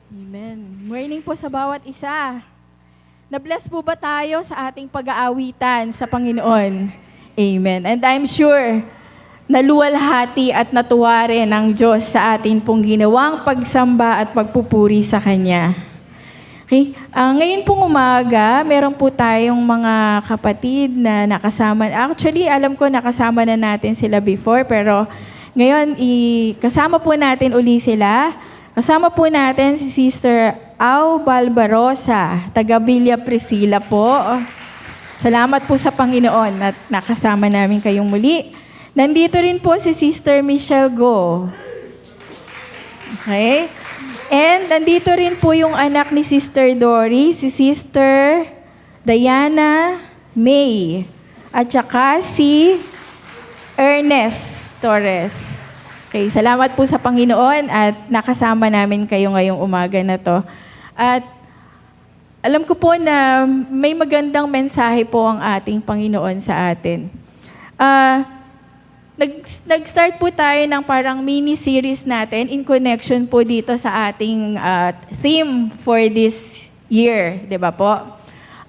Amen. Morning po sa bawat isa. Na-bless po ba tayo sa ating pag-aawitan sa Panginoon? Amen. And I'm sure naluwalhati at natuwa rin ang Diyos sa atin pong ginawang pagsamba at pagpupuri sa Kanya. Okay? Ngayon pong umaga, meron po tayong mga kapatid na nakasama. Actually, alam ko nakasama na natin sila before, pero ngayon, kasama po natin uli sila. Kasama po natin si Sister Au Balbarosa, taga Villa Priscilla po. Salamat po sa Panginoon at nakasama namin kayong muli. Nandito rin po si Sister Michelle Go. Okay? And nandito rin po yung anak ni Sister Dory, si Sister Diana May. At saka si Ernest Torres. Okay, salamat po sa Panginoon at nakasama namin kayo ngayong umaga na to. At alam ko po na may magandang mensahe po ang ating Panginoon sa atin. Nag-start po tayo ng parang mini-series natin in connection po dito sa ating theme for this year, di ba po?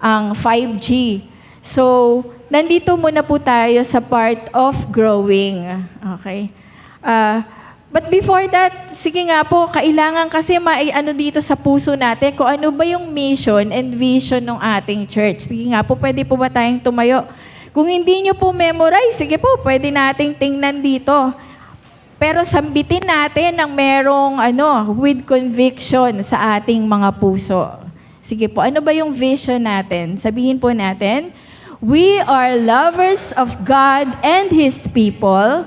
Ang 5G. So, nandito muna po tayo sa part of growing. Okay? But before that, sige nga po, kailangan kasi ano dito sa puso natin kung ano ba yung mission and vision ng ating church. Sige nga po, pwede po ba tayong tumayo? Kung hindi nyo po memorize, sige po, pwede nating tingnan dito. Pero sambitin natin ng merong with conviction sa ating mga puso. Sige po, ano ba yung vision natin? Sabihin po natin, we are lovers of God and His people,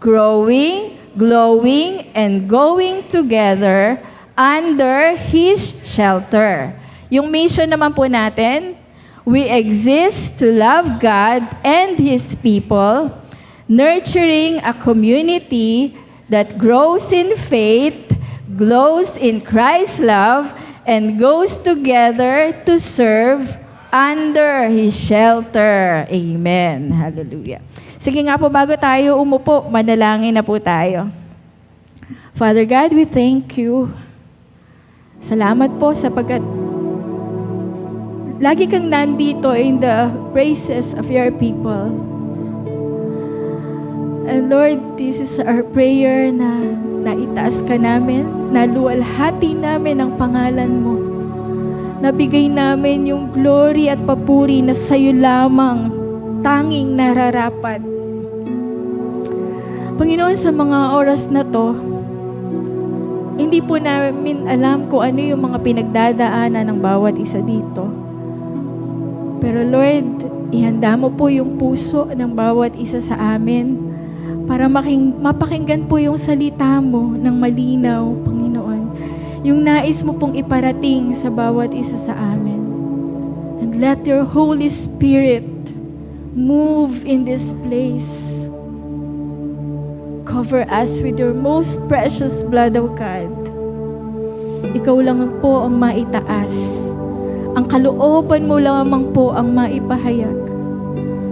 growing, glowing, and going together under His shelter. Yung mission naman po natin, we exist to love God and His people, nurturing a community that grows in faith, glows in Christ's love, and goes together to serve under His shelter. Amen. Hallelujah. Sige nga po, bago tayo umupo, manalangin na po tayo. Father God, we thank you. Salamat po sapagkat lagi kang nandito in the praises of your people. And Lord, this is our prayer na naitaas ka namin, naluwalhati namin ang pangalan mo. Nabigay namin yung glory at papuri na sa'yo lamang tanging nararapat. Panginoon, sa mga oras na to, hindi po namin alam kung ano yung mga pinagdadaanan ng bawat isa dito. Pero Lord, ihanda mo po yung puso ng bawat isa sa amin para mapakinggan po yung salita mo ng malinaw, Panginoon. Yung nais mo pong iparating sa bawat isa sa amin. And let your Holy Spirit move in this place. Cover us with your most precious blood, O God. Ikaw lang po ang maitaas. Ang kalooban mo lamang po ang maipahayag.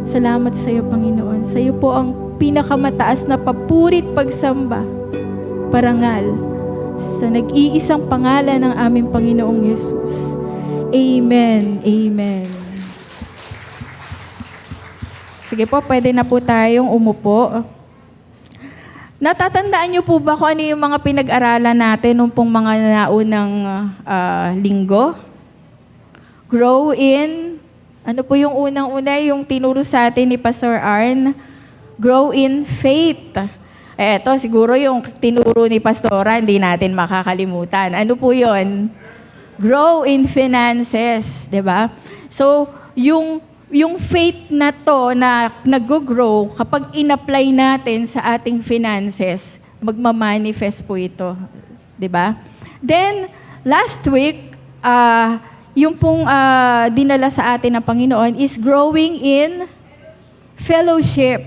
Salamat sa iyo, Panginoon. Sa iyo po ang pinakamataas na papurit pagsamba, parangal, sa nag-iisang pangalan ng aming Panginoong Yesus. Amen. Amen. Sige po, pwede na po tayong umupo. Natatandaan niyo po ba kung ano yung mga pinag-aralan natin nung pong mga naunang linggo? Grow in, ano po yung unang-una, yung tinuro sa atin ni Pastor Arn? Grow in faith. Eto, siguro yung tinuro ni Pastora, hindi natin makakalimutan. Ano po yun? Grow in finances, di ba? So, yung faith na to na nag-grow, kapag in-apply natin sa ating finances, magmamanifest po ito. Diba? Then, last week, yung pong dinala sa atin ng Panginoon is growing in fellowship.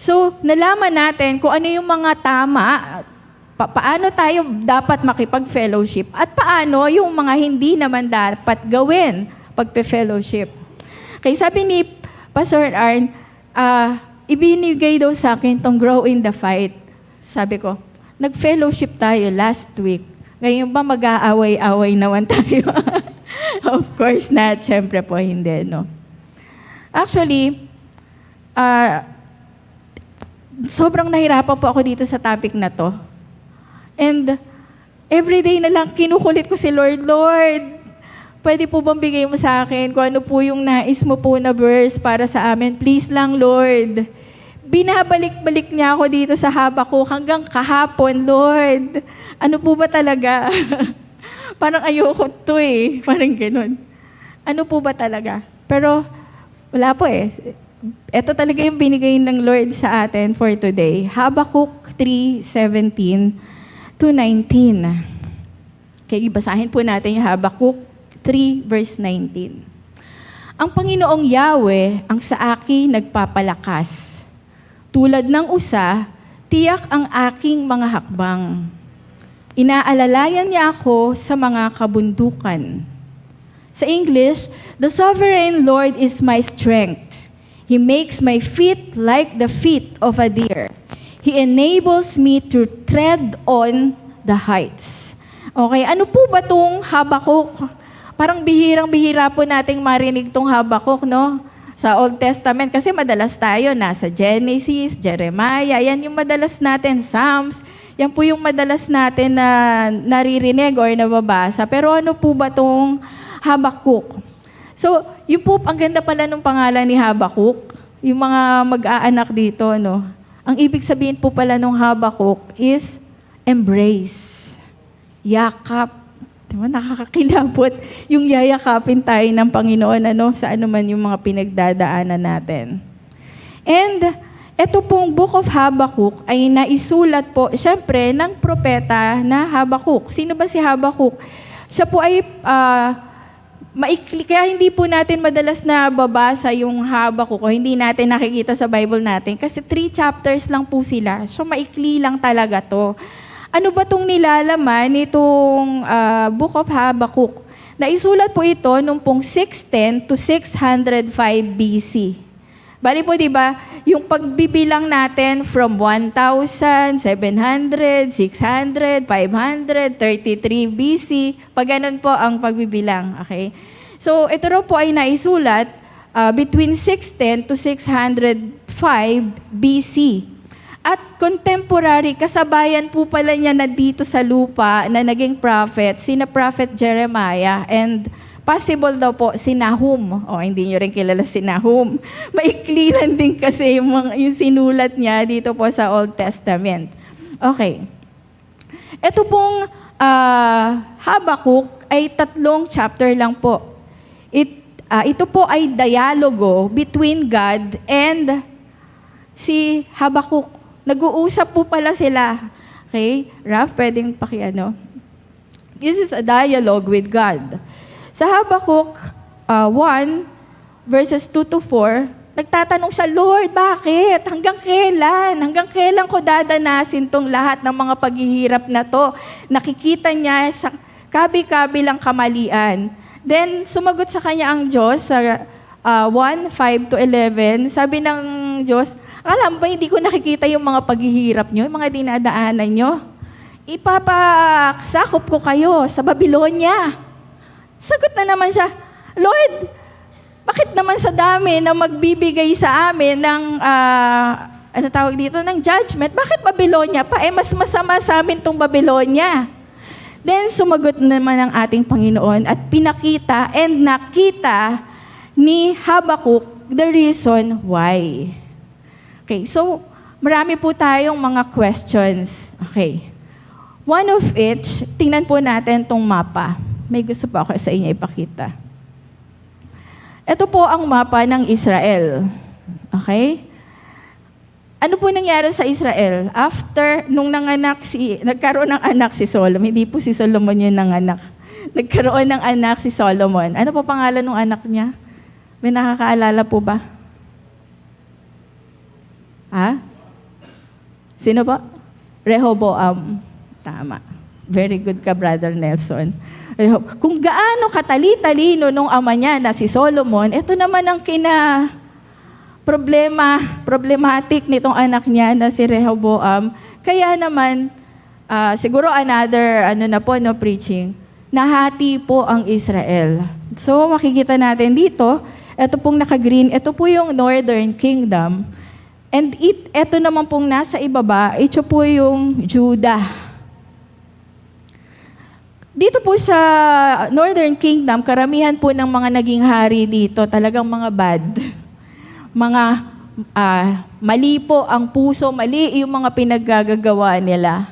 So, nalaman natin kung ano yung mga tama, paano tayo dapat makipag-fellowship, at paano yung mga hindi naman dapat gawin pagpe-fellowship. Kaya sabi ni Pastor Arn, ibinigay daw sa akin tong grow in the fight. Sabi ko, nag-fellowship tayo last week. Ngayon ba mag-aaway-away naman tayo? Of course not. Siyempre po hindi, no? Actually, sobrang nahirapan po ako dito sa topic na to. And everyday na lang kinukulit ko si Lord, Lord, pwede po bang bigay mo sa akin kung ano po yung nais mo po na verse para sa amin? Please lang, Lord. Binabalik-balik niya ako dito sa Habakuk hanggang kahapon, Lord. Ano po ba talaga? Parang ayoko to eh. Parang ganun. Ano po ba talaga? Pero wala po eh. Ito talaga yung binigay ng Lord sa atin for today. Habakuk 3:17 to 19. Kaya basahin po natin yung Habakuk 3 verse 19. Ang Panginoong Yahweh ang sa akin nagpapalakas. Tulad ng usa, tiyak ang aking mga hakbang. Inaalalayan niya ako sa mga kabundukan. Sa English, the sovereign Lord is my strength. He makes my feet like the feet of a deer. He enables me to tread on the heights. Okay, ano po ba itong Habakuk? Parang bihirang-bihira po nating marinig itong Habakuk, no? Sa Old Testament, kasi madalas tayo nasa Genesis, Jeremiah, yan yung madalas natin, Psalms, yan po yung madalas natin na naririnig or nababasa. Pero ano po ba itong Habakuk? So, yun po, ang ganda pala ng pangalan ni Habakuk, yung mga mag-aanak dito, no? Ang ibig sabihin po pala ng Habakuk is embrace, yakap. Diba? Nakakakilabot yung yayakapin tayo ng Panginoon sa anuman yung mga pinagdadaanan natin. And ito pong Book of Habakuk ay naisulat po, syempre, ng propeta na Habakuk. Sino ba si Habakuk? Siya po ay maikli, kaya hindi po natin madalas na babasa yung Habakuk o hindi natin nakikita sa Bible natin kasi 3 chapters lang po sila. So maikli lang talaga to. Ano ba itong nilalaman nitong Book of Habakuk? Naisulat po ito nung pong 610 to 605 BC. Bali po, di ba, yung pagbibilang natin from 1,700, 600, 500, 33 BC, pag ganun po ang pagbibilang. Okay? So, ito raw po ay naisulat between 610 to 605 BC. At contemporary, kasabayan po pala niya na dito sa lupa na naging prophet, sina Prophet Jeremiah and possible daw po si Nahum. O, hindi nyo rin kilala si Nahum. Maikli lang din kasi yung sinulat niya dito po sa Old Testament. Okay. Ito pong Habakuk ay 3 chapter lang po. Ito po ay dialogo between God and si Habakuk. Nag-uusap po pala sila. Okay? Raph, pwedeng pakiano. This is a dialogue with God. Sa Habakuk 1, verses 2 to 4, nagtatanong siya, Lord, bakit? Hanggang kailan? Hanggang kailan ko dadanasin tong lahat ng mga paghihirap na to? Nakikita niya sa kabi-kabilang kamalian. Then, sumagot sa kanya ang Diyos sa 1, 5 to 11. Sabi ng Diyos, alam ba, hindi ko nakikita yung mga paghihirap nyo, yung mga dinadaanan nyo. Ipapasakop ko kayo sa Babylonia. Sagot na naman siya, Lord, bakit naman sa dami na magbibigay sa amin ng, ng judgment, bakit Babylonia pa? Mas masama sa amin tong Babylonia. Then, sumagot naman ang ating Panginoon at pinakita and nakita ni Habakuk the reason why. Okay, so marami po tayong mga questions. Okay. One of which, tingnan po natin tong mapa. May gusto po ako sa inyo ipakita. Ito po ang mapa ng Israel. Okay? Ano po nangyari sa Israel? After, nung nagkaroon ng anak si Solomon, hindi po si Solomon yung nanganak. Nagkaroon ng anak si Solomon. Ano po pangalan ng anak niya? May nakakaalala po ba? Ha? Sino po? Rehoboam. Tama. Very good ka, Brother Nelson. Kung gaano katali-talino nung ama niya na si Solomon, ito naman ang problematic nitong anak niya na si Rehoboam. Kaya naman, siguro another, preaching, nahati po ang Israel. So, makikita natin dito, ito pong naka-green, ito po yung Northern Kingdom. And ito naman pong nasa ibaba, ito po yung Judah. Dito po sa Northern Kingdom, karamihan po ng mga naging hari dito, talagang mga bad. Mga mali po ang puso, mali yung mga pinaggagawa nila.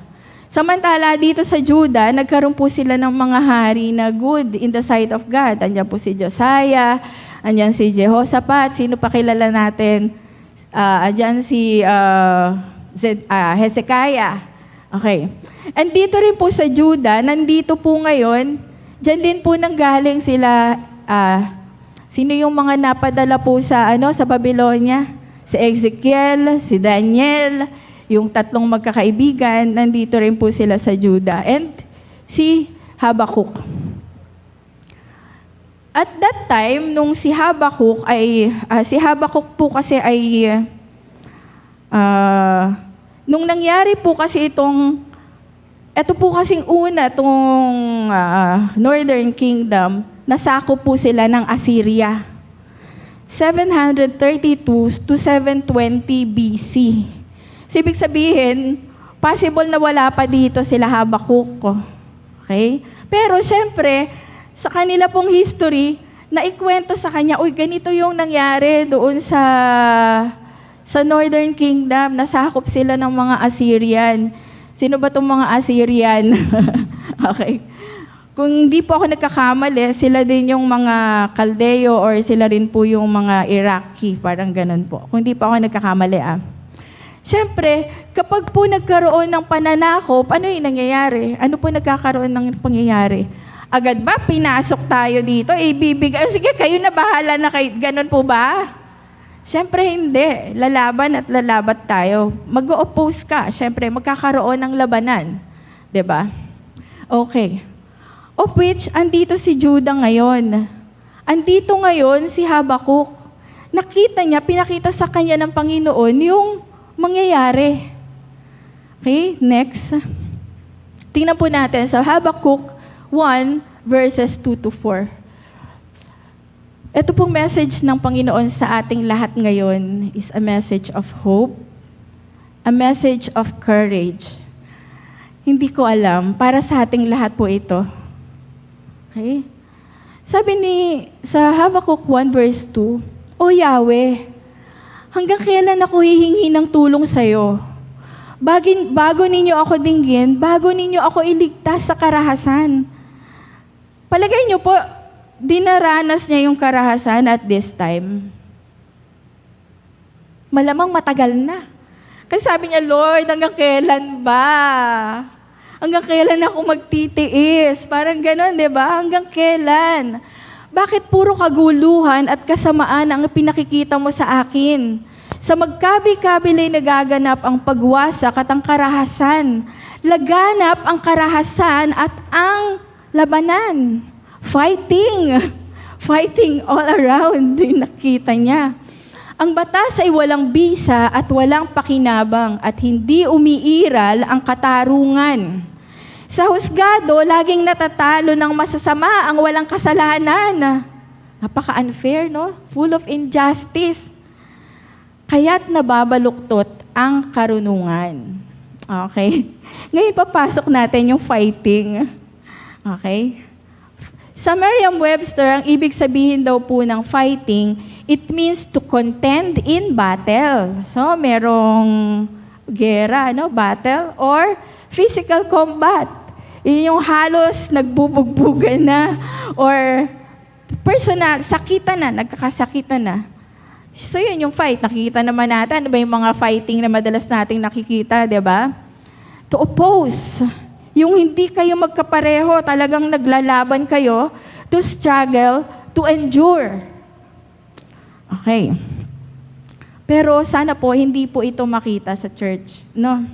Samantala, dito sa Judah, nagkaroon po sila ng mga hari na good in the sight of God. Andiyan po si Josiah, andiyan si Jehoshaphat, sino pa kilala natin? Andiyan si Hezekiah. Okay. And dito rin po sa Judah, nandito po ngayon, dyan din po nanggaling sila, sino yung mga napadala po sa Babylonia? Si Ezekiel, si Daniel, yung tatlong magkakaibigan, nandito rin po sila sa Judah. And si Habakkuk. At that time, nung si Habakkuk po kasi ay, nung nangyari po kasi ito po kasing una, itong Northern Kingdom, nasakop po sila ng Assyria. 732 to 720 BC. So, ibig sabihin, possible na wala pa dito sila Habakkuk. Okay? Pero syempre, sa kanila pong history, naikwento sa kanya, uy, ganito yung nangyari doon sa Northern Kingdom, nasakop sila ng mga Assyrian. Sino ba itong mga Assyrian? Okay. Kung di po ako nagkakamali, sila din yung mga Kaldeo or sila rin po yung mga Iraqi, parang ganun po. Kung di po ako nagkakamali, Siyempre, kapag po nagkaroon ng pananakop, ano yung nangyayari? Ano po nagkakaroon ng pangyayari? Agad ba pinasok tayo dito? Ibibigay, sige, kayo na bahala na kayo. Ganun po ba? Siyempre hindi. Lalaban at lalabat tayo. Mag-o-oppose ka. Siyempre, magkakaroon ng labanan. 'Di ba? Okay. Of which, andito si Judah ngayon. Andito ngayon si Habakkuk. Nakita niya, pinakita sa kanya ng Panginoon yung mangyayari. Okay, next. Tingnan po natin sa Habakkuk 1, verses 2 to 4. Ito pong message ng Panginoon sa ating lahat ngayon is a message of hope, a message of courage. Hindi ko alam, para sa ating lahat po ito. Okay? Sabi sa Habakkuk 1 verse 2, O Yahweh, hanggang kailan ako hihingi ng tulong sa'yo? Bago ninyo ako dinggin, bago ninyo ako iligtas sa karahasan. Palagay niyo po, dinaranas niya yung karahasan at this time. Malamang matagal na. Kasi sabi niya, Lord, hanggang kailan ba? Hanggang kailan ako magtitiis? Parang gano'n, di ba? Hanggang kailan? Bakit puro kaguluhan at kasamaan ang pinakikita mo sa akin? Sa magkabi-kabilay nagaganap ang pagwasak at ang karahasan. Laganap ang karahasan at ang labanan. Fighting. Fighting all around. Nakita niya. Ang batas ay walang bisa at walang pakinabang at hindi umiiral ang katarungan. Sa husgado, laging natatalo ng masasama ang walang kasalanan. Napaka-unfair, no? Full of injustice. Kaya't nababaluktot ang karunungan. Okay? Ngayon, papasok natin yung fighting. Okay? Sa Merriam-Webster, ang ibig sabihin daw po ng fighting, it means to contend in battle. So, merong gera, no? Battle or physical combat. Yun yung halos nagbubugbugan na or personal, sakitan na, nagkakasakitan na. So, yun yung fight. Nakikita naman natin, ano ba yung mga fighting na madalas nating nakikita, di ba? To oppose. Yung hindi kayo magkapareho, talagang naglalaban kayo to struggle, to endure. Okay. Pero sana po, hindi po ito makita sa church. No?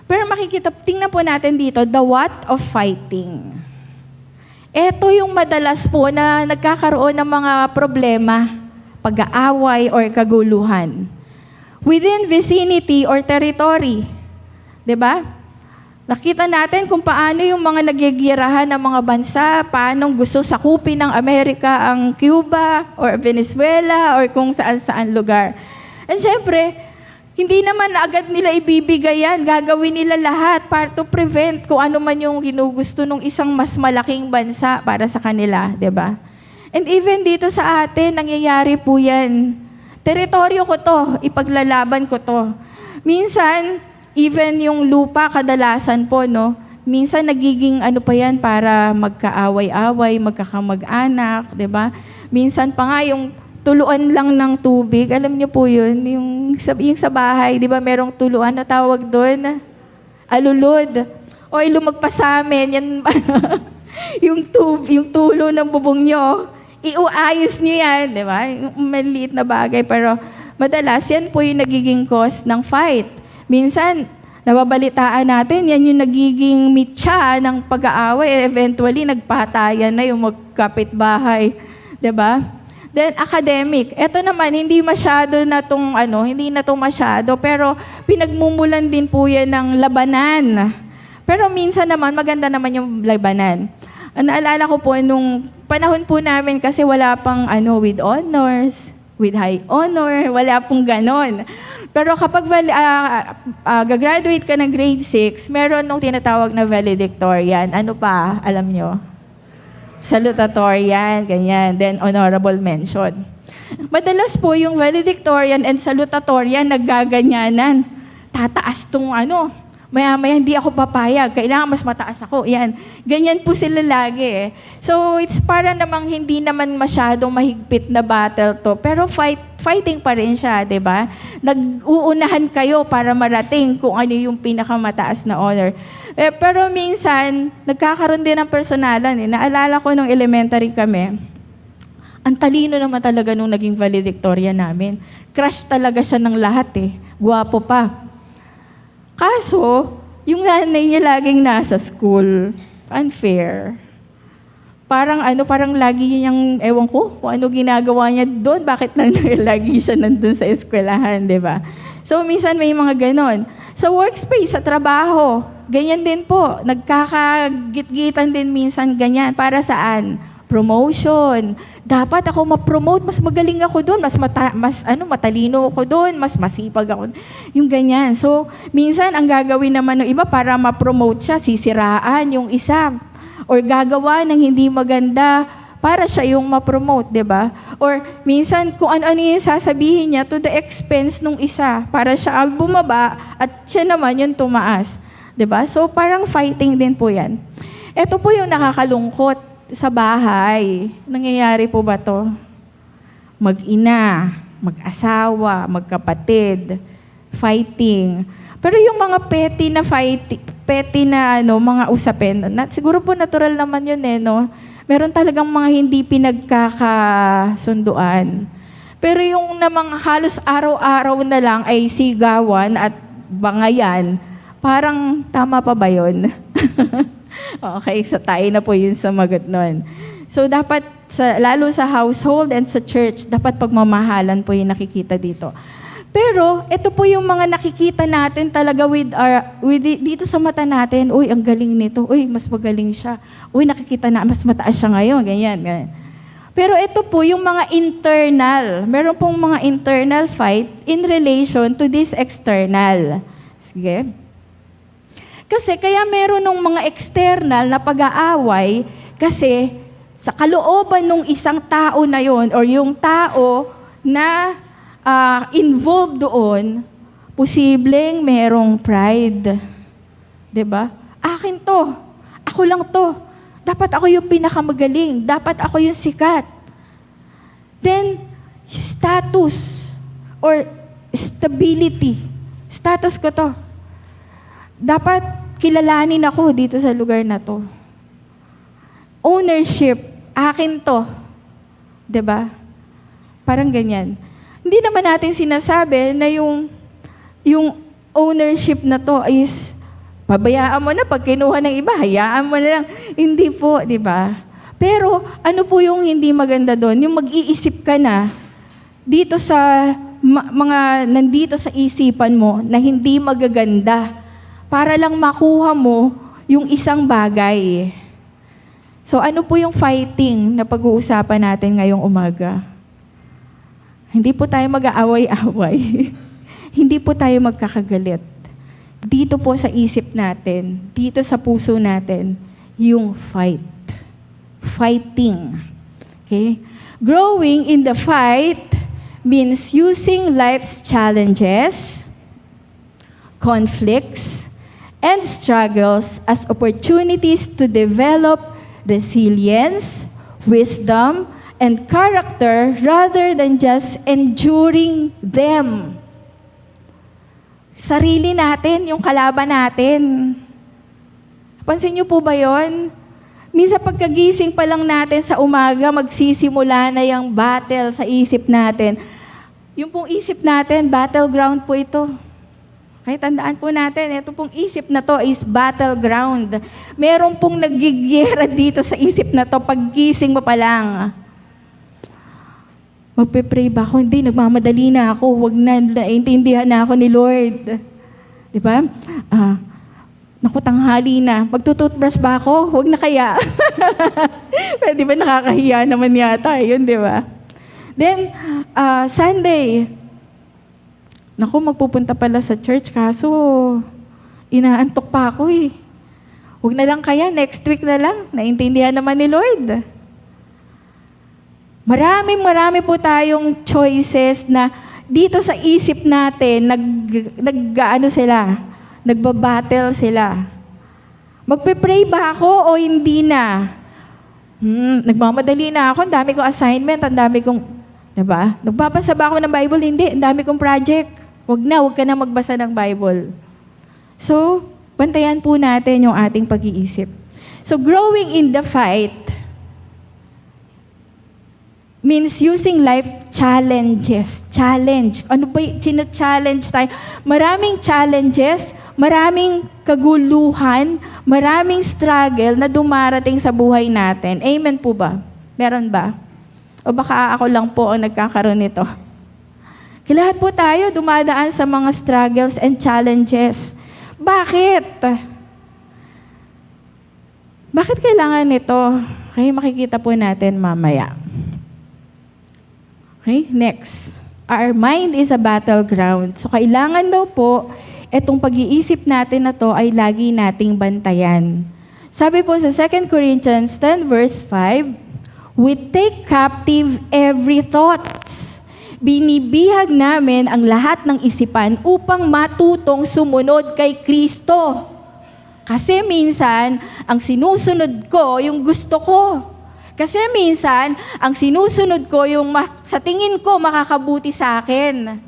Pero makikita, tingnan po natin dito, the what of fighting. Ito yung madalas po na nagkakaroon ng mga problema, pag-aaway or kaguluhan. Within vicinity or territory. 'Di ba? Nakita natin kung paano yung mga nagyagirahan ng mga bansa, paano gusto sakupin ng Amerika ang Cuba or Venezuela or kung saan-saan lugar. And syempre, hindi naman agad nila ibibigay yan. Gagawin nila lahat para to prevent kung ano man yung ginugusto ng isang mas malaking bansa para sa kanila, di ba? And even dito sa atin, nangyayari po yan. Teritoryo ko to, ipaglalaban ko to. Minsan, even yung lupa kadalasan po, no? Minsan nagiging ano pa yan para magkaaway-away, magkakamag-anak, di ba? Minsan pa nga yung tuluan lang ng tubig. Alam niyo po yun, yung sa bahay, di ba merong tuluan na tawag doon? Alulod. O lumagpas sa amin, yan, yung tulo ng bubong nyo, iuayos nyo yan, di ba? Yung maliit na bagay, pero madalas yan po yung nagiging cause ng fight. Minsan, nababalitaan natin, yan yung nagiging mitya ng pag-aaway. Eventually, nagpatayan na yung magkapitbahay. di ba? Then, academic. Ito naman, hindi masyado na tong hindi na tong masyado, pero pinagmumulan din po yan ng labanan. Pero minsan naman, maganda naman yung labanan. Naalala ko po, nung panahon po namin, kasi wala pang with honors, with high honor, wala pong ganon. Pero kapag gagraduate ka ng grade 6, meron nung tinatawag na valedictorian. Ano pa, alam nyo? Salutatorian, ganyan. Then, honorable mention. Madalas po yung valedictorian and salutatorian naggaganyanan. Tataas tong maya-maya hindi ako papayag. Kailangan mas mataas ako. Yan. Ganyan po sila lagi eh. So, it's para namang hindi naman masyadong mahigpit na battle to. Pero fighting pa rin siya, di ba? Nag-uunahan kayo para marating kung ano yung pinakamataas na honor. Pero minsan, nagkakaroon din ng personalan. Naalala ko nung elementary kami, ang talino naman talaga nung naging valedictorian namin. Crush talaga siya ng lahat eh. Gwapo pa. Kaso, yung nanay niya laging nasa school. Unfair. Parang lagi niyang, ewan ko, kung ano ginagawa niya doon, bakit lagi siya nandun sa eskwelahan, di ba? So, minsan may mga ganon. Sa workspace, sa trabaho, ganyan din po. Nagkakagit-gitan din minsan ganyan. Para saan? Promotion. Dapat ako ma-promote, mas magaling ako doon, matalino ako doon, mas masipag ako. Yung ganyan. So, minsan ang gagawin naman ng iba para ma-promote siya, sisiraan yung isa. Or gagawa ng hindi maganda para siya yung ma-promote, di ba? Or minsan kung ano-ano yung sasabihin niya to the expense nung isa para siya bumaba at siya naman yung tumaas. Di ba? So parang fighting din po yan. Ito po yung nakakalungkot sa bahay. Nangyayari po ba to? Mag-ina, mag-asawa, magkapatid, fighting. Pero yung mga petty na mga usapin, siguro po natural naman yun no? Meron talagang mga hindi pinagkakasunduan. Pero yung namang halos araw-araw na lang ay sigawan at bangayan, parang tama pa ba yun? Okay, so tayo na po yun sa magot nun. So dapat, lalo sa household and sa church, dapat pagmamahalan po yung nakikita dito. Pero, ito po yung mga nakikita natin talaga dito sa mata natin. Uy, ang galing nito. Uy, mas magaling siya. Uy, nakikita na, mas mataas siya ngayon. Ganyan. Pero ito po yung mga internal. Meron pong mga internal fight in relation to this external. Sige. Kasi kaya meron ng mga external na pag-aaway kasi sa kalooban ng isang tao na yon or yung tao na involved doon, posibleng merong pride. 'Di ba? Akin to. Ako lang to. Dapat ako yung pinakamagaling. Dapat ako yung sikat. Then, status or stability. Status ko to. Dapat kilalanin ako dito sa lugar na to. Ownership. Akin to. 'Di ba? Parang ganyan. Hindi naman natin sinasabi na yung ownership na to is pabayaan mo na pag kinuha ng iba, hayaan mo na lang. Hindi po, di ba? Pero ano po yung hindi maganda doon? Yung mag-iisip ka na dito sa mga nandito sa isipan mo na hindi magaganda para lang makuha mo yung isang bagay. So ano po yung fighting na pag-uusapan natin ngayong umaga? Hindi po tayo mag-aaway-away. Hindi po tayo magkakagalit. Dito po sa isip natin, dito sa puso natin, yung fight. Fighting. Okay? Growing in the fight means using life's challenges, conflicts, and struggles as opportunities to develop resilience, wisdom, and character rather than just enduring them. Sarili natin, yung kalaban natin. Pansin niyo po ba yon? Minsan pagkagising pa lang natin sa umaga, magsisimula na yung battle sa isip natin. Yung pong isip natin, battleground po ito. Kaya tandaan po natin, ito pong isip na to is battleground. Meron pong nagigyera dito sa isip na to, paggising mo pa lang. Magpe-pray ba ako? Hindi, nagmamadali na ako. Huwag na, naintindihan na ako ni Lord. Di ba? Naku, tanghali na. Magtututbrush ba ako? Huwag na kaya. Di ba nakakahiya naman yata yun, di ba? Then, Sunday. Naku, magpupunta pala sa church, kaso inaantok pa ako eh. Huwag na lang kaya, next week na lang. Naintindihan naman ni Lord. Marami po tayong choices na dito sa isip natin, nagbabattle sila. Magpe-pray ba ako o hindi na? Nagmamadali na ako, ang dami kong assignment, ang dami kong, diba? Nagbabasa ba ako ng Bible? Hindi, ang dami kong project. Huwag ka na magbasa ng Bible. So, bantayan po natin yung ating pag-iisip. So, growing in the fight means using life challenges. Challenge. Ano ba yung challenge tayo? Maraming challenges, maraming kaguluhan, maraming struggle na dumarating sa buhay natin. Amen po ba? Meron ba? O baka ako lang po ang nagkakaroon nito? Lahat po tayo dumadaan sa mga struggles and challenges. Bakit? Bakit kailangan nito? Okay, makikita po natin mamaya. Okay, next. Our mind is a battleground. So, kailangan daw po, itong pag-iisip natin na to ay lagi nating bantayan. Sabi po sa 2 Corinthians 10 verse 5, we take captive every thought. Binibihag namin ang lahat ng isipan upang matutong sumunod kay Kristo. Kasi minsan, ang sinusunod ko, yung gusto ko. Kasi minsan, ang sinusunod ko yung sa tingin ko makakabuti sa akin.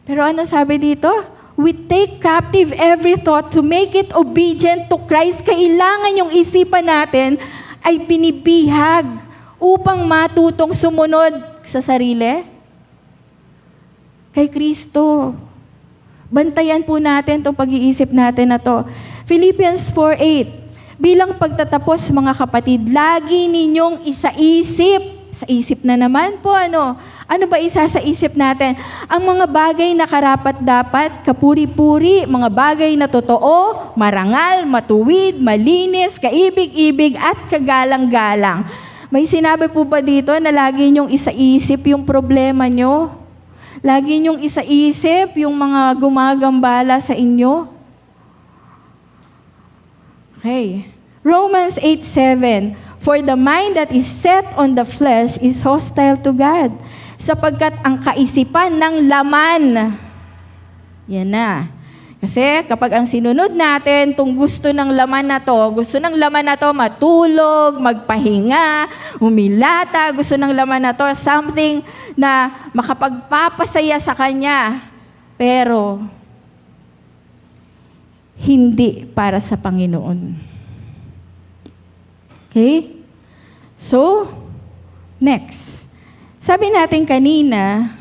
Pero ano sabi dito? We take captive every thought to make it obedient to Christ. Kailangan yung isipan natin ay pinibihag upang matutong sumunod sa sarili kay Kristo. Bantayan po natin itong pag-iisip natin na to. Philippians 4:8. Bilang pagtatapos, mga kapatid, lagi ninyong isaisip. Sa isip na naman po, ano? Ano ba isa sa isip natin? Ang mga bagay na karapat-dapat, kapuri-puri, mga bagay na totoo, marangal, matuwid, malinis, kaibig-ibig, at kagalang-galang. May sinabi po ba dito na lagi ninyong isaisip yung problema nyo? Lagi ninyong isaisip yung mga gumagambala sa inyo? Okay. Romans 8:7. For the mind that is set on the flesh is hostile to God. Sapagkat ang kaisipan ng laman, yan na. Kasi kapag ang sinunod natin, itong gusto ng laman na to, matulog, magpahinga, humilata, gusto ng laman na to, something na makapagpapasaya sa kanya. Pero, hindi para sa Panginoon. Okay? So, next. Sabi natin kanina,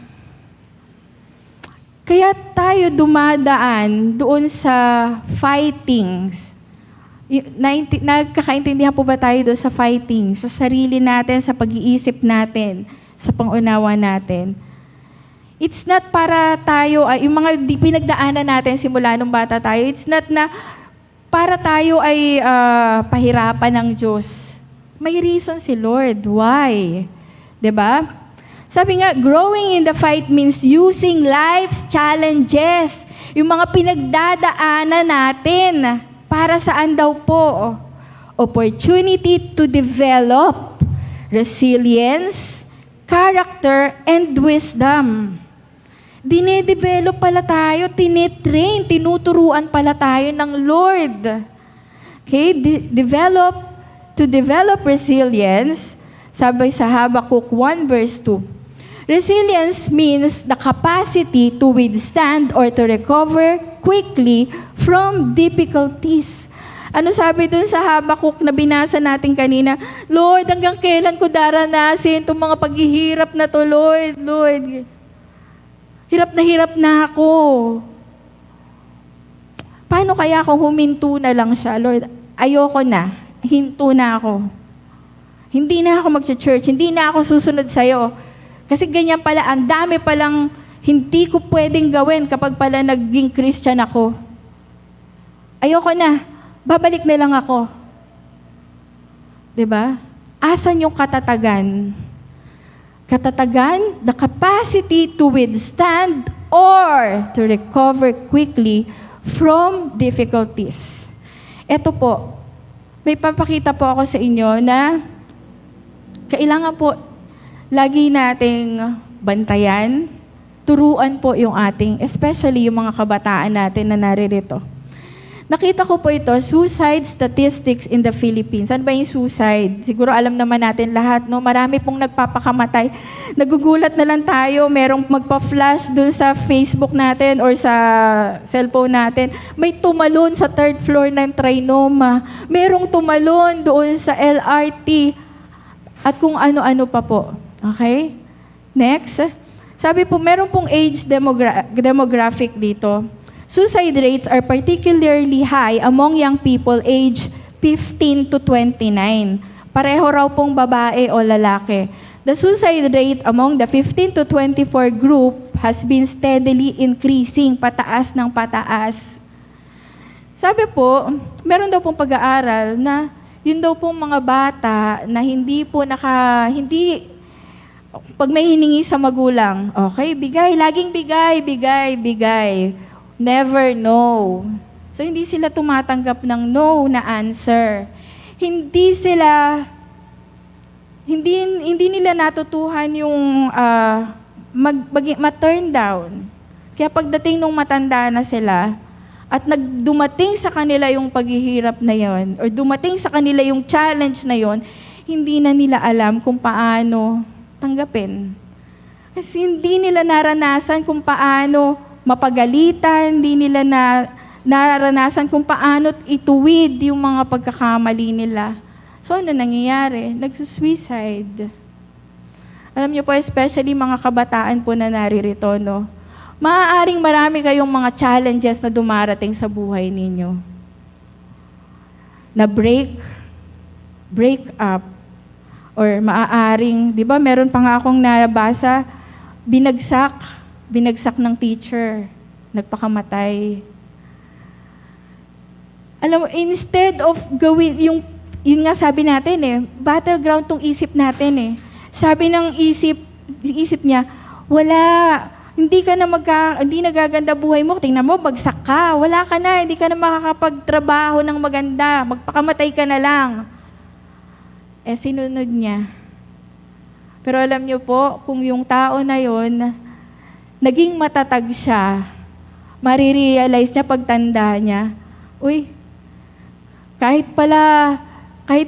kaya tayo dumadaan doon sa fightings. Nagkakaintindihan po ba tayo doon sa fighting? Sa sarili natin, sa pag-iisip natin, sa pangunawa natin. It's not para tayo, yung mga pinagdaanan natin simula nung bata tayo, it's not na para tayo ay pahirapan ng Diyos. May reason si Lord. Why? 'Di ba? Sabi nga, growing in the fight means using life's challenges. Yung mga pinagdadaanan natin, para saan daw po? Opportunity to develop resilience, character, and wisdom. Dinedevelop pala tayo, tinetrain, tinuturuan pala tayo ng Lord. Okay? To develop resilience, sabi sa Habakkuk 1 verse 2, resilience means the capacity to withstand or to recover quickly from difficulties. Ano sabi dun sa Habakkuk na binasa natin kanina? Lord, hanggang kailan ko daranasin itong mga paghihirap na to, Lord? Lord, hirap na ako. Paano kaya kung huminto na lang siya? Lord, ayoko na. Hinto na ako. Hindi na ako mag-church. Hindi na ako susunod sa'yo. Kasi ganyan pala, ang dami palang hindi ko pwedeng gawin kapag pala naging Christian ako. Ayoko na. Babalik na lang ako. 'Di ba? Asan yung katatagan? Katatagan, the capacity to withstand or to recover quickly from difficulties. Ito po, may papakita po ako sa inyo na kailangan po lagi nating bantayan, turuan po yung ating, especially yung mga kabataan natin na naririto. Nakita ko po ito, suicide statistics in the Philippines. Ano ba yung suicide? Siguro alam naman natin lahat, no? Marami pong nagpapakamatay. Nagugulat na lang tayo, merong magpa-flash dun sa Facebook natin or sa cellphone natin. May tumalon sa third floor ng Trinoma. Merong tumalon doon sa LRT. At kung ano-ano pa po. Okay? Next. Sabi po, meron pong age demographic dito. Suicide rates are particularly high among young people aged 15 to 29. Pareho raw pong babae o lalaki. The suicide rate among the 15 to 24 group has been steadily increasing, pataas ng pataas. Sabi po, meron daw pong pag-aaral na yun daw pong mga bata na hindi pag may hiningi sa magulang, okay, bigay, laging bigay. Never no. So, hindi sila tumatanggap ng no na answer. Hindi nila natutuhan yung ma-turn down. Kaya pagdating nung matanda na sila, at dumating sa kanila yung paghihirap na yon, or dumating sa kanila yung challenge na yon, hindi na nila alam kung paano tanggapin. Kasi hindi nila naranasan kung paano mapagalitan, hindi nila naranasan kung paano ituwid yung mga pagkakamali nila. So, ano nangyayari? Nagsusuicide. Alam niyo po, especially mga kabataan po na naririto, no? Maaaring marami kayong mga challenges na dumarating sa buhay ninyo. Na break up, or maaaring, di ba, meron pa nga akong nabasa, binagsak ng teacher, nagpakamatay. Alam mo, instead of gawin, yun nga sabi natin battleground tong isip natin Sabi ng isip niya, hindi nagaganda buhay mo, tingnan mo, bagsak ka, wala ka na, hindi ka na makakapagtrabaho ng maganda, magpakamatay ka na lang. Sinunod niya. Pero alam niyo po, kung yung tao na yon naging matatag siya, marirealize niya pagtanda niya, kahit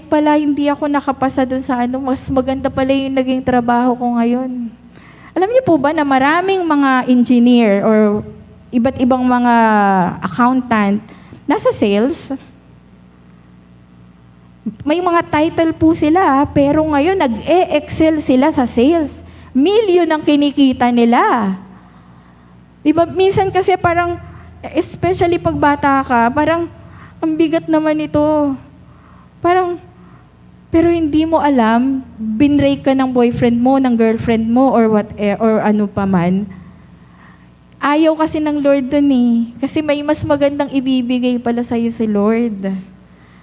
pala hindi ako nakapasa dun sa mas maganda pala yung naging trabaho ko ngayon. Alam niyo po ba na maraming mga engineer or iba't ibang mga accountant nasa sales? May mga title po sila, pero ngayon nag-e-excel sila sa sales. Milyon ang kinikita nila. Diba, minsan kasi parang, especially pag bata ka, parang, ang bigat naman ito. Parang, pero hindi mo alam, binrake ka ng boyfriend mo, ng girlfriend mo, or ano pa man. Ayaw kasi ng Lord dun eh. Kasi may mas magandang ibibigay pala sa'yo si Lord.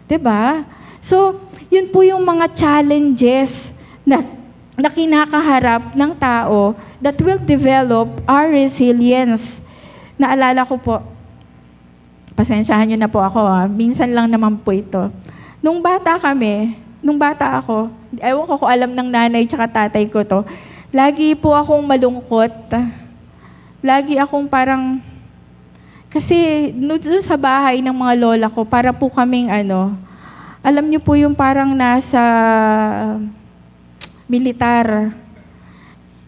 'Di ba? So, yun po yung mga challenges na kinakaharap ng tao that will develop our resilience. Naalala ko po, pasensyahan niyo na po ako minsan lang naman po ito. Nung bata ako, ewan ko kung alam ng nanay tsaka tatay ko to, lagi po akong malungkot. Lagi akong parang, kasi doon sa bahay ng mga lola ko, para po kaming alam niyo po yung parang nasa militar.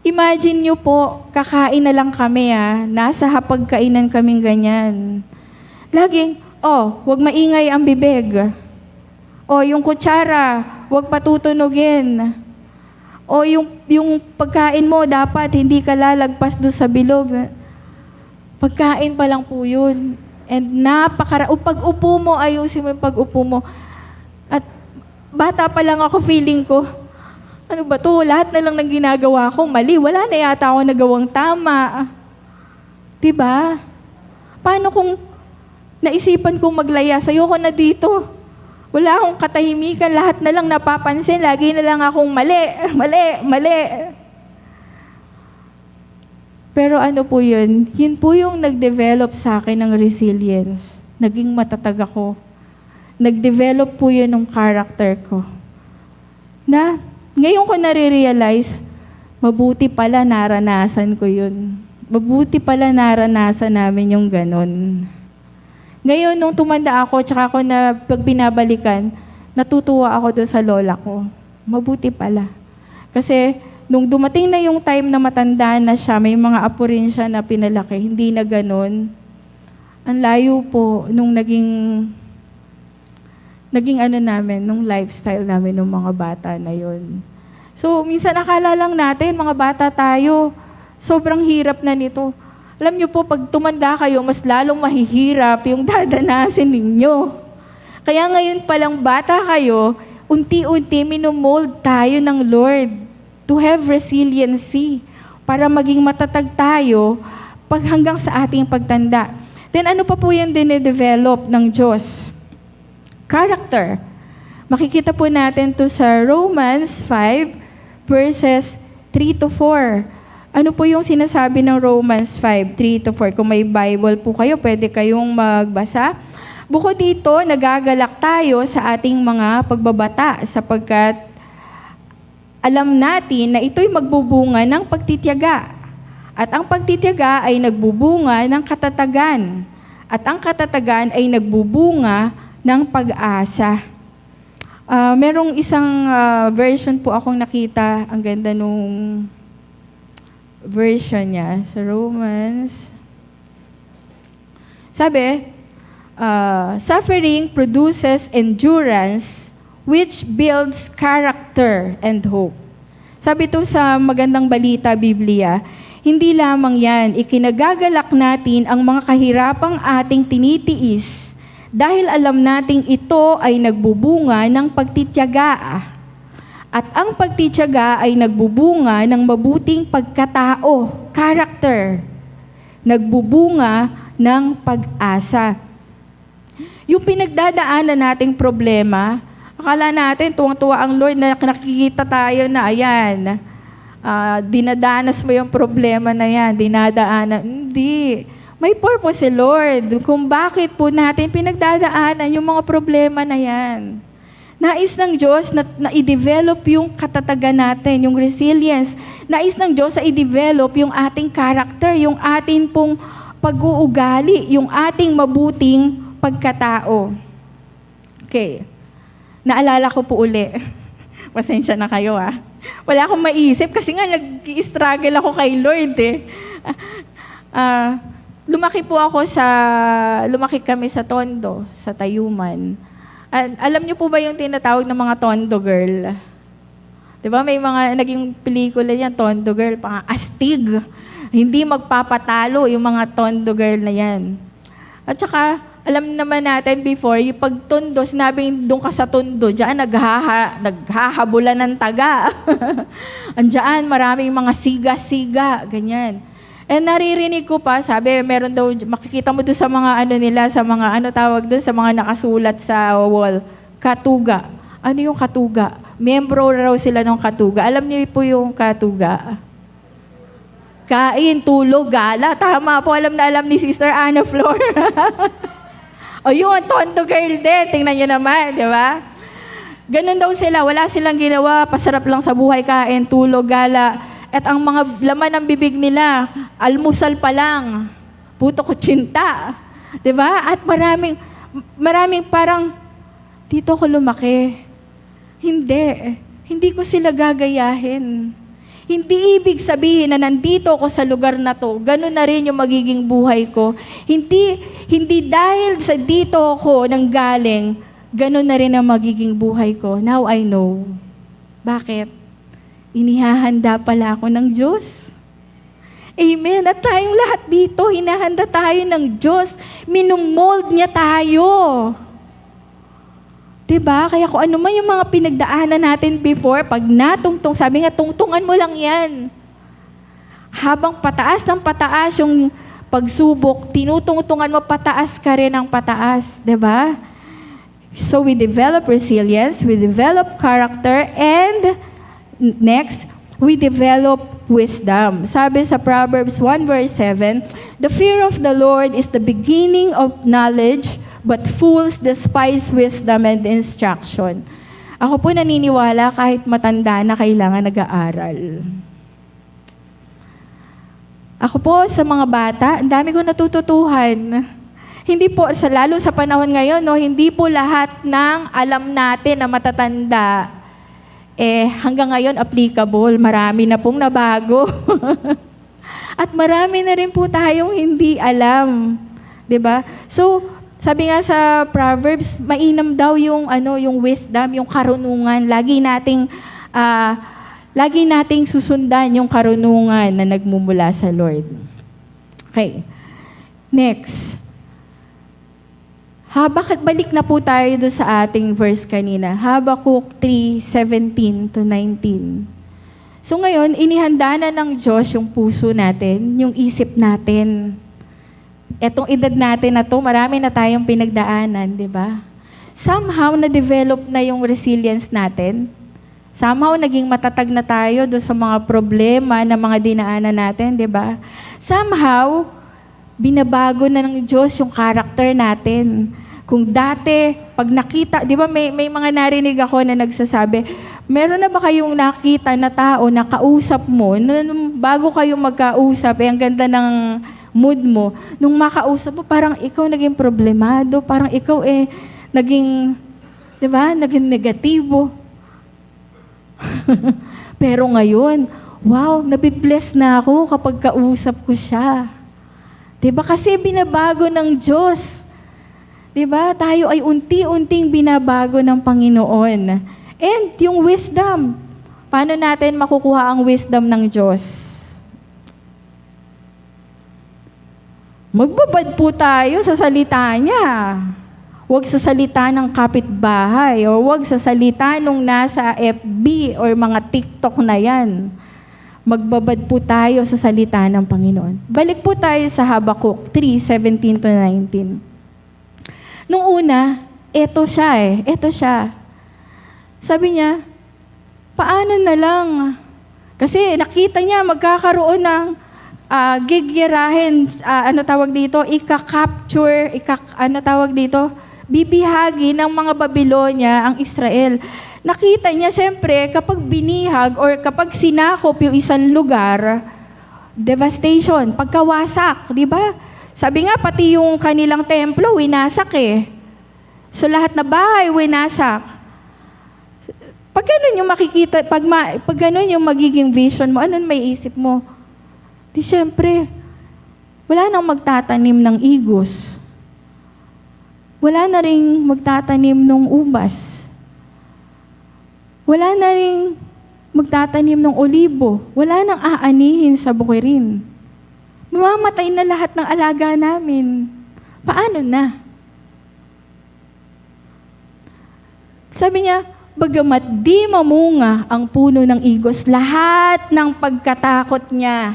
Imagine niyo po, kakain na lang kami nasa hapagkainan kaming ganyan. Laging, wag maingay ang bibig. Yung kutsara, wag patutunugin. Yung pagkain mo, dapat hindi ka lalagpas doon sa bilog. Pagkain pa lang po yun. And pag upo mo, ayusin mo yung pag-upo mo. At bata pa lang ako, feeling ko, ano ba to? Lahat na lang ng ginagawa ko, mali. Wala na yata ako nagawang tama. Diba? Paano kung naisipan kong maglaya? Sa'yo ko na dito. Wala akong katahimikan, lahat na lang napapansin, lagi na lang akong mali. Pero ano po yun? Yun po yung nag-develop sa akin ng resilience. Naging matatag ako. Nag-develop po yun ng character ko. Na, ngayon ko nare-realize, mabuti pala naranasan ko yun. Mabuti pala naranasan namin yung ganun. Ngayon, nung tumanda ako, tsaka ako na pag binabalikan, natutuwa ako doon sa lola ko. Mabuti pala. Kasi, nung dumating na yung time na matanda na siya, may mga apo rin siya na pinalaki, hindi na ganun. Ang layo po nung naging namin, nung lifestyle namin ng mga bata na yun. So, minsan akala lang natin, mga bata tayo, sobrang hirap na nito. Alam niyo po, pag tumanda kayo, mas lalong mahihirap yung dadanasin ninyo. Kaya ngayon palang bata kayo, unti-unti minomold tayo ng Lord to have resiliency para maging matatag tayo hanggang sa ating pagtanda. Then ano pa po yung dinedevelop ng Diyos? Character. Makikita po natin to sa Romans 5 verses 3 to 4. Ano po yung sinasabi ng Romans 5, 3 to 4? Kung may Bible po kayo, pwede kayong magbasa. Bukod dito, nagagalak tayo sa ating mga pagbabata sapagkat alam natin na ito'y magbubunga ng pagtitiyaga. At ang pagtitiyaga ay nagbubunga ng katatagan. At ang katatagan ay nagbubunga ng pag-asa. Merong isang version po akong nakita, ang ganda nung version niya sa Romans. Sabi, suffering produces endurance which builds character and hope. Sabi ito sa Magandang Balita, Biblia, hindi lamang yan, ikinagagalak natin ang mga kahirapang ating tinitiis dahil alam nating ito ay nagbubunga ng pagtitiyaga. At ang pagtitiyaga ay nagbubunga ng mabuting pagkatao, character. Nagbubunga ng pag-asa. Yung pinagdadaanan nating problema, akala natin tuwang-tuwa ang Lord na nakikita tayo na ayan, dinadanas mo yung problema na yan, dinadaanan. Hindi. May purpose si Lord kung bakit po natin pinagdadaanan yung mga problema na yan. Nais ng Diyos na i-develop yung katatagan natin, yung resilience. Nais ng Diyos na i-develop yung ating character, yung ating pong pag-uugali, yung ating mabuting pagkatao. Okay. Naalala ko po uli. Pasensya na kayo Wala akong maisip kasi nga nag-struggle ako kay Lord lumaki kami sa Tondo, sa Tayuman. Alam niyo po ba yung tinatawag ng mga Tondo girl? Diba may mga naging pelikula yan, Tondo girl, pang astig. Hindi magpapatalo yung mga Tondo girl na yan. At saka, alam naman natin before, yung pagtondo, sinabing doon ka sa tondo, diyan naghahabulan ng taga. Andiyan, maraming mga siga-siga, ganyan. And naririnig ko pa, sabi, meron daw, makikita mo doon sa mga ano nila, sa mga ano tawag doon, sa mga nakasulat sa wall, katuga. Ano yung katuga? Membro raw sila ng katuga. Alam niyo po yung katuga? Kain, tulog, gala. Tama po, alam na alam ni Sister Ana Flor. O yun, tondo girl din. Tingnan niyo naman, di ba? Ganun daw sila, wala silang ginawa, pasarap lang sa buhay, kain, tulog, gala. At ang mga laman ng bibig nila, almusal pa lang, puto kutsinta. Di ba? At maraming parang, dito ko lumaki. Hindi ko sila gagayahin. Hindi ibig sabihin na nandito ako sa lugar na to, ganun na rin yung magiging buhay ko. Hindi dahil sa dito ako nanggaling, ganun na rin ang magiging buhay ko. Now I know. Bakit? Inihahanda pala ako ng Diyos. Amen. At tayong lahat dito, hinahanda tayo ng Diyos. Minumold niya tayo. Diba? Kaya kung ano man yung mga pinagdaanan natin before, pag natungtong, sabi nga, tungtungan mo lang yan. Habang pataas ng pataas yung pagsubok, tinutungtungan mo, pataas ka rin ng pataas. Diba? So we develop resilience, we develop character, and next, we develop wisdom. Sabi sa Proverbs 1 verse 7, "The fear of the Lord is the beginning of knowledge, but fools despise wisdom and instruction." Ako po naniniwala kahit matanda na kailangan nag-aaral. Ako po sa mga bata, ang dami ko natututuhan. Hindi po, lalo sa panahon ngayon, no, hindi po lahat ng alam natin na matatanda hanggang ngayon applicable. Marami na pong nabago. At marami na rin po tayong hindi alam. 'Di ba? So, sabi nga sa Proverbs, mainam daw yung wisdom, yung karunungan. Lagi nating susundan yung karunungan na nagmumula sa Lord. Okay. Next. Balik na po tayo doon sa ating verse kanina. Habakuk 3:17 to 19. So ngayon, inihanda na ng Diyos yung puso natin, yung isip natin. Etong edad natin na to, marami na tayong pinagdaanan, di ba? Somehow, na-develop na yung resilience natin. Somehow, naging matatag na tayo doon sa mga problema na mga dinaanan natin, di ba? Somehow, binabago na ng Diyos yung character natin. Kung dati, pag nakita, di ba may mga narinig ako na nagsasabi, meron na ba kayong nakita na tao na kausap mo, bago kayo magkausap, ang ganda ng mood mo, nung makausap mo, parang ikaw naging problemado, parang ikaw naging, di ba, naging negatibo. Pero ngayon, wow, nabibless na ako kapag kausap ko siya. Diba? Kasi binabago ng Diyos. Diba? Tayo ay unti-unting binabago ng Panginoon. And yung wisdom, paano natin makukuha ang wisdom ng Diyos? Magbabad po tayo sa salita niya. Huwag sa salita ng kapitbahay o huwag sa salita nung nasa FB or mga TikTok na yan. Magbabad po tayo sa salita ng Panginoon. Balik po tayo sa Habakuk 3:17 to 19. Nung una, eto siya. Sabi niya, paano na lang? Kasi nakita niya magkakaroon ng gigirahin, ika-capture, bibihagi ng mga Babylonia ang Israel. Nakita niya, syempre, kapag binihag or kapag sinakop yung isang lugar, devastation, pagkawasak, di ba? Sabi nga, pati yung kanilang templo, winasak So, lahat na bahay, winasak. Pag ganun yung makikita, pag ganun yung magiging vision mo, anong may isip mo? Di syempre, wala nang magtatanim ng igos. Wala na ring magtatanim ng ubas. Wala na ring magtatanim ng olibo. Wala nang aanihin sa bukirin. Mamamatay na lahat ng alaga namin. Paano na? Sabi niya, bagamat di mamunga ang puno ng igos, lahat ng pagkatakot niya,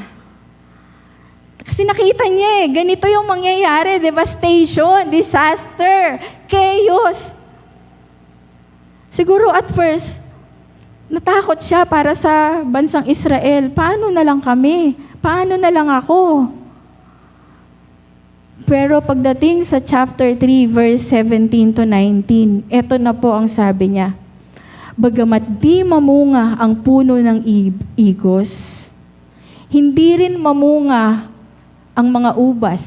Kasi nakita niya ganito yung mangyayari, devastation, disaster, chaos. Siguro at first, natakot siya para sa bansang Israel. Paano na lang kami? Paano na lang ako? Pero pagdating sa chapter 3, verse 17 to 19, eto na po ang sabi niya. Bagamat di mamunga ang puno ng igos, hindi rin mamunga ang mga ubas.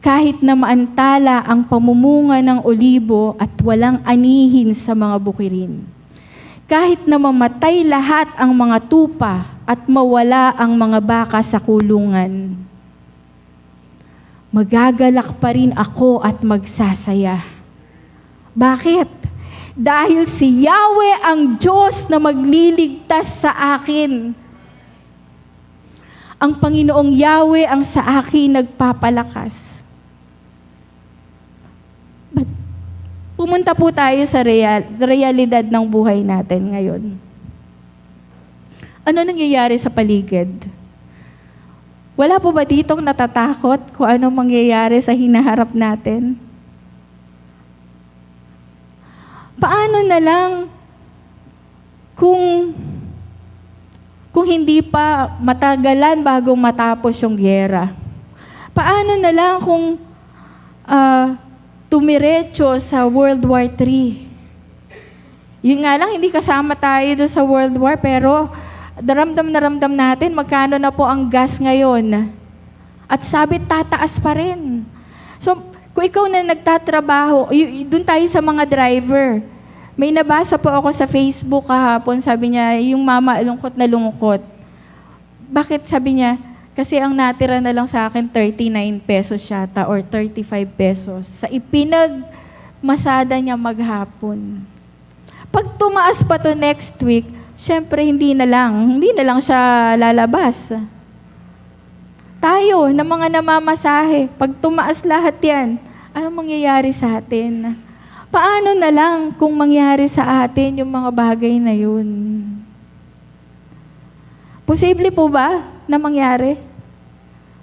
Kahit na maantala ang pamumunga ng olibo at walang anihin sa mga bukirin. Kahit na mamatay lahat ang mga tupa at mawala ang mga baka sa kulungan. Magagalak pa rin ako at magsasaya. Bakit? Dahil si Yahweh ang Diyos na magliligtas sa akin. Ang Panginoong Yahweh ang sa akin nagpapalakas. But, pumunta po tayo sa realidad ng buhay natin ngayon. Ano nangyayari sa paligid? Wala po ba ditong natatakot kung ano mangyayari sa hinaharap natin? Paano na lang kung hindi pa matagalan bago matapos yung gyera? Paano na lang kung tumiretso sa World War III? Yun nga lang, hindi kasama tayo doon sa World War, pero ramdam na ramdam natin magkano na po ang gas ngayon. At sabi, tataas pa rin. So, kung ikaw na nagtatrabaho, doon tayo sa mga driver. May nabasa po ako sa Facebook kahapon, sabi niya, yung mama lungkot na lungkot. Bakit sabi niya? Kasi ang natira na lang sa akin, 39 pesos yata or 35 pesos. Sa ipinagmasada niya maghapon. Pag tumaas pa to next week, syempre, hindi na lang siya lalabas. Tayo, na mga namamasahe, pag tumaas lahat yan, anong mangyayari sa atin? Paano na lang kung mangyari sa atin yung mga bagay na yun? Posible po ba na mangyari?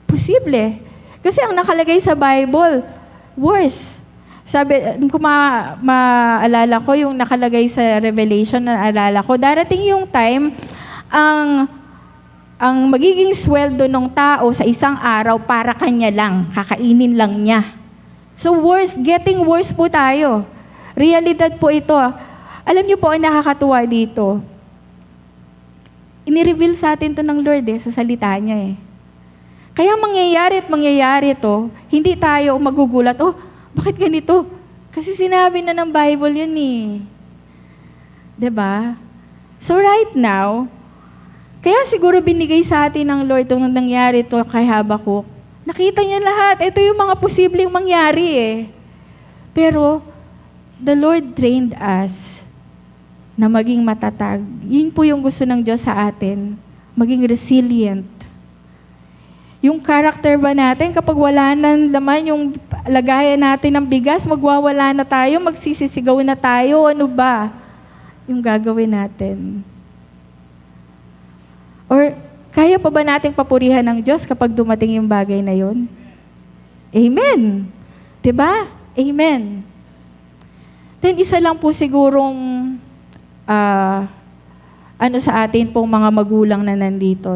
Posible. Kasi ang nakalagay sa Bible, worse. Sabi, kung maalala ko, yung nakalagay sa Revelation na alala ko, darating yung time, ang magiging sweldo ng tao sa isang araw para kanya lang, kakainin lang niya. So worse, getting worse po tayo. Realidad po ito. Alam niyo po, ang nakakatuwa dito. Inireveal sa atin to ng Lord sa salita niya Kaya mangyayari to, hindi tayo magugulat, bakit ganito? Kasi sinabi na ng Bible yun Diba? So right now, kaya siguro binigay sa atin ng Lord itong nangyari to kay Habakuk. Nakita niya lahat. Ito yung mga posibleng mangyari Pero, the Lord trained us na maging matatag. Yun po yung gusto ng Diyos sa atin. Maging resilient. Yung character ba natin, kapag wala na naman yung lagayan natin ng bigas, magwawala na tayo, magsisisigaw na tayo, ano ba yung gagawin natin? Or, kaya pa ba nating papurihan ng Diyos kapag dumating yung bagay na yun? Amen. Diba? Amen. Then, isa lang po sigurong sa atin pong mga magulang na nandito,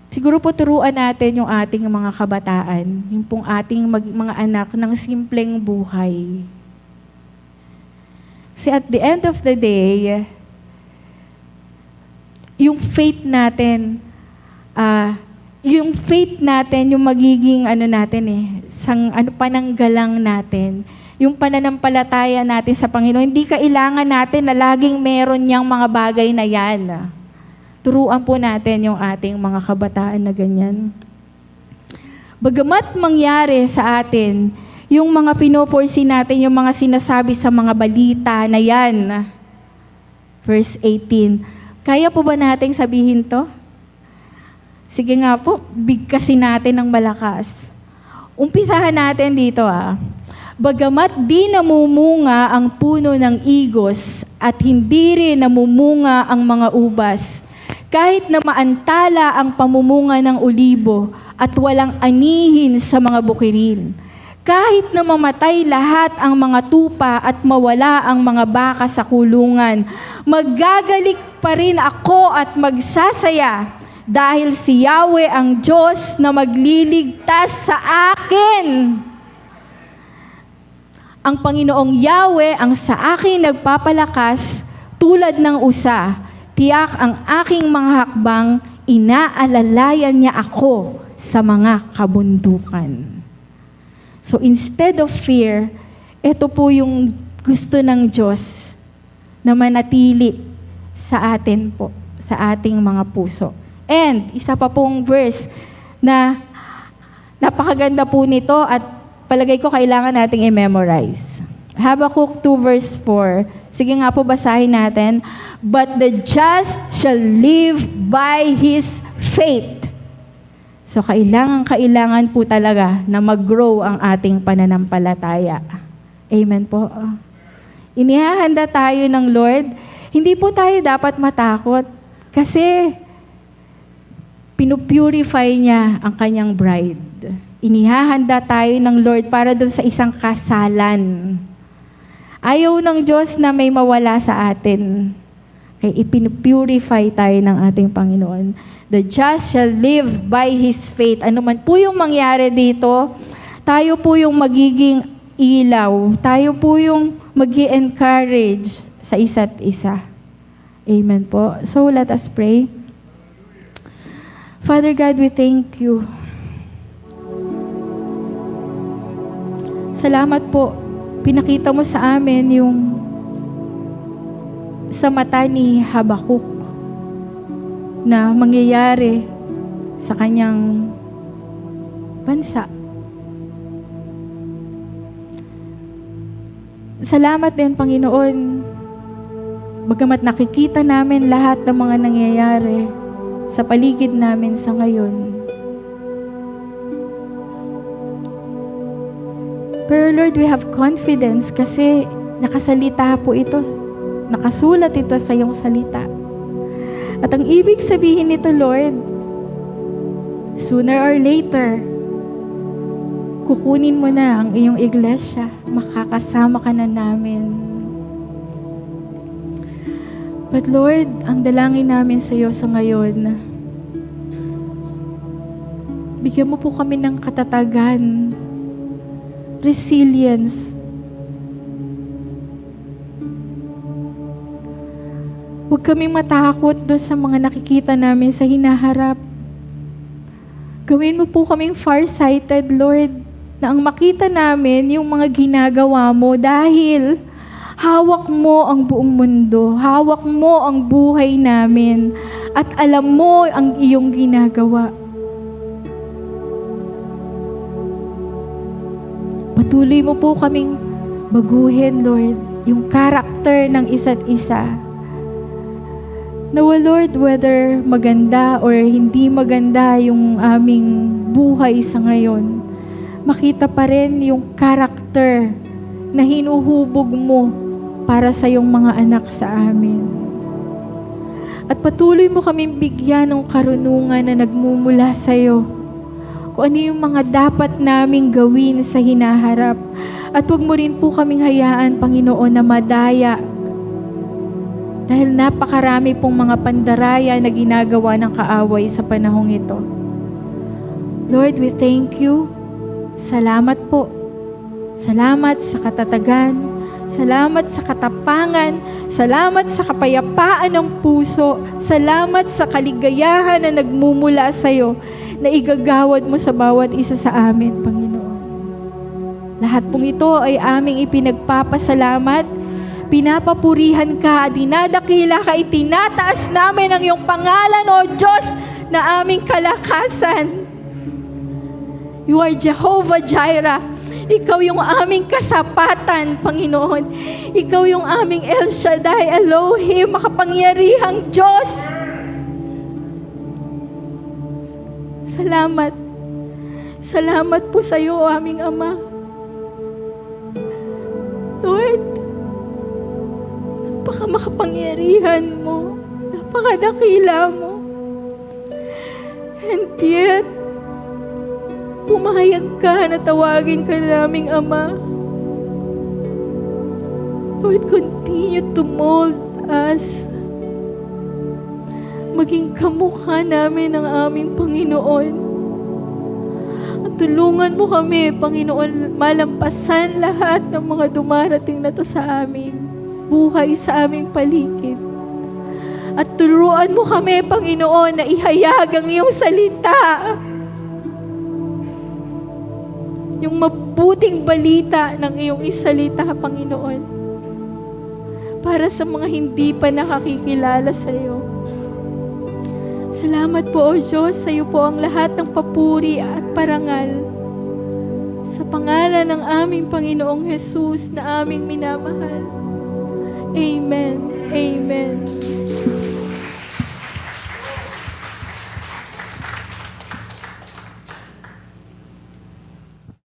Siguro po turuan natin yung ating mga kabataan, yung pong ating mga anak ng simpleng buhay. Kasi at the end of the day, yung faith natin, yung magiging pananggalang natin, yung pananampalataya natin sa Panginoon, hindi kailangan natin na laging meron niyang mga bagay na yan. Turuan po natin yung ating mga kabataan na ganyan. Bagamat mangyari sa atin, yung mga pinoforesee natin, yung mga sinasabi sa mga balita na yan. Verse 18. Kaya po ba nating sabihin to? Sige nga po, bigkasin natin ng malakas. Umpisahan natin dito Bagamat di namumunga ang puno ng igos at hindi rin namumunga ang mga ubas, Kahit na maantala ang pamumunga ng olibo at walang anihin sa mga bukirin. Kahit na mamatay lahat ang mga tupa at mawala ang mga baka sa kulungan, maggagalik pa rin ako at magsasaya dahil si Yahweh ang Diyos na magliligtas sa akin. Ang Panginoong Yahweh ang sa akin nagpapalakas tulad ng usa. Tiyak ang aking mga hakbang, inaalalayan niya ako sa mga kabundukan. So instead of fear, ito po yung gusto ng Diyos na manatili sa atin po, sa ating mga puso. And isa pa pong verse na napakaganda po nito at palagay ko kailangan nating i-memorize. Habakkuk 2 verse 4. Sige nga po, basahin natin. But the just shall live by his faith. So kailangan po talaga na mag-grow ang ating pananampalataya. Amen po. Inihahanda tayo ng Lord. Hindi po tayo dapat matakot kasi pinupurify niya ang kanyang bride. Inihahanda tayo ng Lord para doon sa isang kasalan. Ayaw ng Diyos na may mawala sa atin. Kaya ipinupurify tayo ng ating Panginoon. The just shall live by his faith. Ano man po yung mangyari dito, tayo po yung magiging ilaw. Tayo po yung mag-i-encourage sa isa't isa. Amen po. So let us pray. Father God, we thank you. Salamat po. Pinakita mo sa amin yung sa mata ni Habakkuk na mangyayari sa kanyang bansa. Salamat din, Panginoon, bagamat nakikita namin lahat ng mga nangyayari sa paligid namin sa ngayon. Pero Lord, we have confidence kasi nakasalita po ito. Nakasulat ito sa iyong salita. At ang ibig sabihin nito, Lord, sooner or later, kukunin mo na ang iyong iglesia. Makakasama ka na namin. But Lord, ang dalangin namin sa iyo sa ngayon, bigyan mo po kami ng katatagan, resilience. Huwag kaming matakot doon sa mga nakikita namin sa hinaharap. Gawin mo po kaming farsighted, Lord, na ang makita namin yung mga ginagawa mo dahil hawak mo ang buong mundo, hawak mo ang buhay namin, at alam mo ang iyong ginagawa. Patuloy mo po kaming baguhin, Lord, yung karakter ng isa't isa. Nawa, Lord, whether maganda or hindi maganda yung aming buhay sa ngayon, makita pa rin yung karakter na hinuhubog mo para sa iyong mga anak sa amin. At patuloy mo kaming bigyan ng karunungan na nagmumula sa iyo. Kung ano yung mga dapat naming gawin sa hinaharap. At huwag mo rin po kaming hayaan, Panginoon, na madaya. Dahil napakarami pong mga pandaraya na ginagawa ng kaaway sa panahong ito. Lord, we thank you. Salamat po. Salamat sa katatagan. Salamat sa katapangan. Salamat sa kapayapaan ng puso. Salamat sa kaligayahan na nagmumula sa iyo na igagawad mo sa bawat isa sa amin, Panginoon. Lahat pong ito ay aming ipinagpapasalamat. Pinapapurihan ka, dinadakila ka, itinataas namin ang iyong pangalan, O Diyos, na aming kalakasan. You are Jehovah Jireh. Ikaw yung aming kasapatan, Panginoon. Ikaw yung aming El Shaddai, Elohim, makapangyarihang Diyos. Salamat. Salamat po sa iyo, aming Ama. Lord, napaka makapangyarihan mo. Napakadakila mo. And yet, pumayag ka na tawagin ka naming Ama. Lord, continue to mold us. Maging kamukha namin ng aming Panginoon. At tulungan mo kami, Panginoon, malampasan lahat ng mga dumarating na to sa amin. Buhay sa aming paligid. At turuan mo kami, Panginoon, na ihayag ang iyong salita. Yung mabuting balita ng iyong isalita, Panginoon. Para sa mga hindi pa nakakikilala sa iyo. Salamat po, O Diyos, sa iyo po ang lahat ng papuri at parangal. Sa pangalan ng aming Panginoong Jesus na aming minamahal. Amen. Amen.